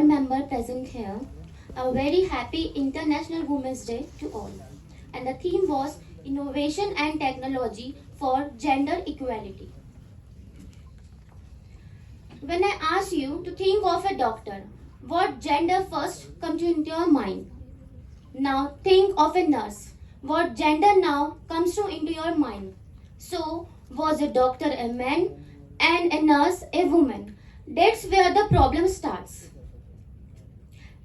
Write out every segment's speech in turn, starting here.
all members present here. A very happy International Women's Day to all. And the theme was Innovation and Technology for Gender Equality. When I ask you to think of a doctor, what gender first comes into your mind? Now think of a nurse. What gender now comes into your mind? So, was a doctor a man and a nurse a woman? That's where the problem starts.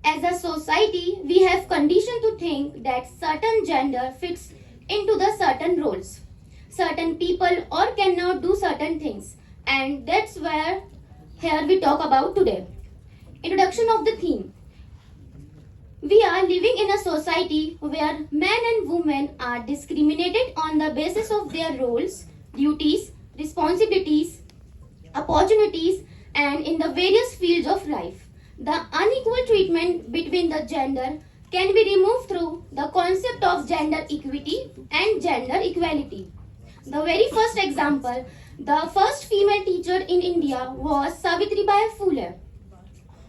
As a society, we have conditioned to think that certain gender fits into the certain roles. Certain people or cannot do certain things. And that's where here we talk about today. Introduction of the theme. We are living in a society where men and women are discriminated on the basis of their roles, duties, responsibilities, opportunities, and in the various fields of life. The unequal treatment between the gender can be removed through the concept of gender equity and gender equality. The very first example, the first female teacher in India was Savitribai Phule,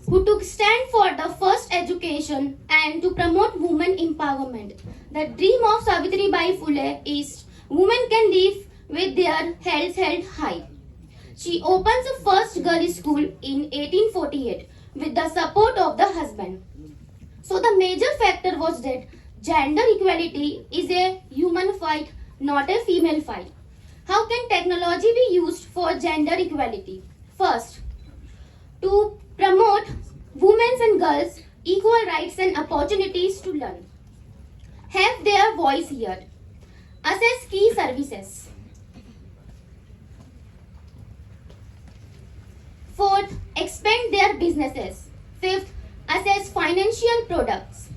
who took stand for the first education and to promote women empowerment. The dream of Savitribai Phule is women can live with their heads held high. She opens the first girls' school in 1848 with the support of the husband. So the major factor was that gender equality is a human fight, not a female fight. How can technology be used for gender equality? First, to promote women's and girls' equal rights and opportunities to learn. Have their voice heard. Assess key services. Fourth, expand their businesses. Fifth, assess financial products.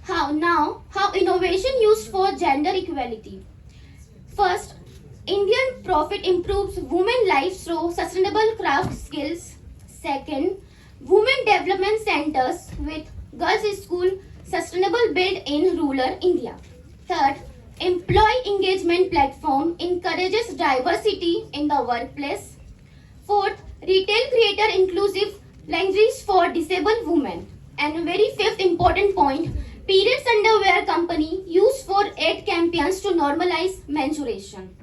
How innovation used for gender equality. First, Indian profit improves women lives through sustainable craft skills. Second, women development centers with girls' school sustainable build in rural India. Third, employee engagement platform encourages diversity in the workplace. Fourth, retail creator inclusive lingeries for disabled women. And very fifth important point, periods underwear company used for aid campaigns to normalize menstruation.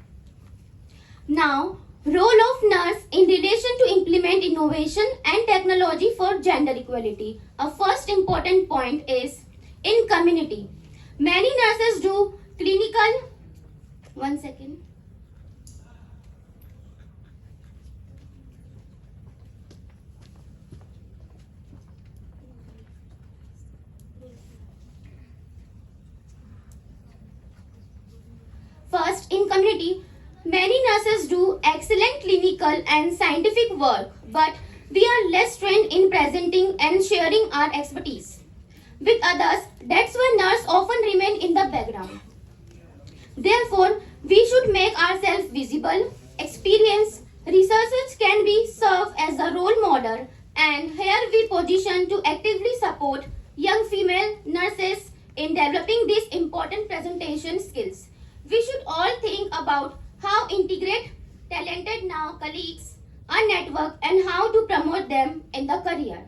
Now, role of nurse in relation to implement innovation and technology for gender equality. A first important point is in community. Many nurses do clinical. One second. First, in community, many nurses do excellent clinical and scientific work, but we are less trained in presenting and sharing our expertise. With others, that's why nurses often remain in the background. Therefore, we should make ourselves visible, experience, researchers can be served as a role model, and here we position to actively support young female nurses in developing these important presentation skills. We should all think about how integrate talented now colleagues, a network, and how to promote them in the career.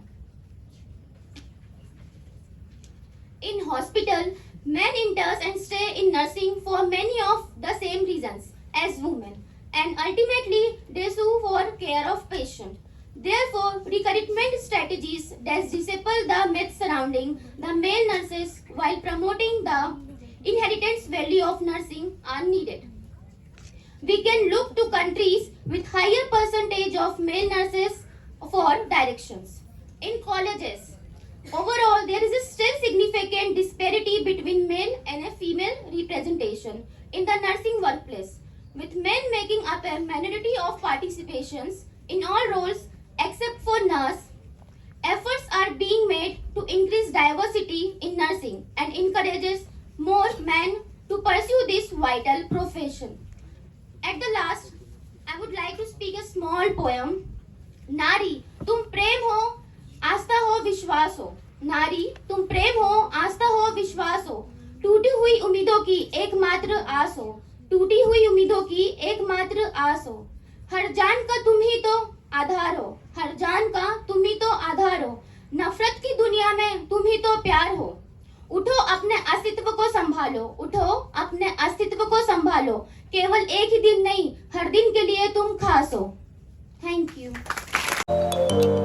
In hospital, men enters and stay in nursing for many of the same reasons as women, and ultimately they sue for care of patient. Therefore, recruitment strategies that disable the myth surrounding the male nurses while promoting the inheritance value of nursing are needed. We can look to countries with higher percentage of male nurses for directions. In colleges, overall there is a still significant disparity between male and a female representation in the nursing workplace, with men making up a minority of participations in all roles except for nurse. Efforts are being made to increase diversity in nursing and encourages more men to pursue this vital profession. At the last, I would like to speak a small poem. नारी तुम प्रेम हो, आस्था हो, विश्वास हो. नारी तुम प्रेम हो, आस्था हो, विश्वास हो. टूटी हुई उम्मीदों की एकमात्र आस हो. टूटी हुई उम्मीदों की एकमात्र आस हो. हर जान का तुम ही तो आधार हो. हर जान का तुम ही तो आधार हो. नफरत की में तुम ही तो प्यार हो। उठो अपने अस्तित्व को संभालो, उठो अपने अस्तित्व को संभालो। केवल एक ही दिन नहीं, हर दिन के लिए तुम खास हो। Thank you.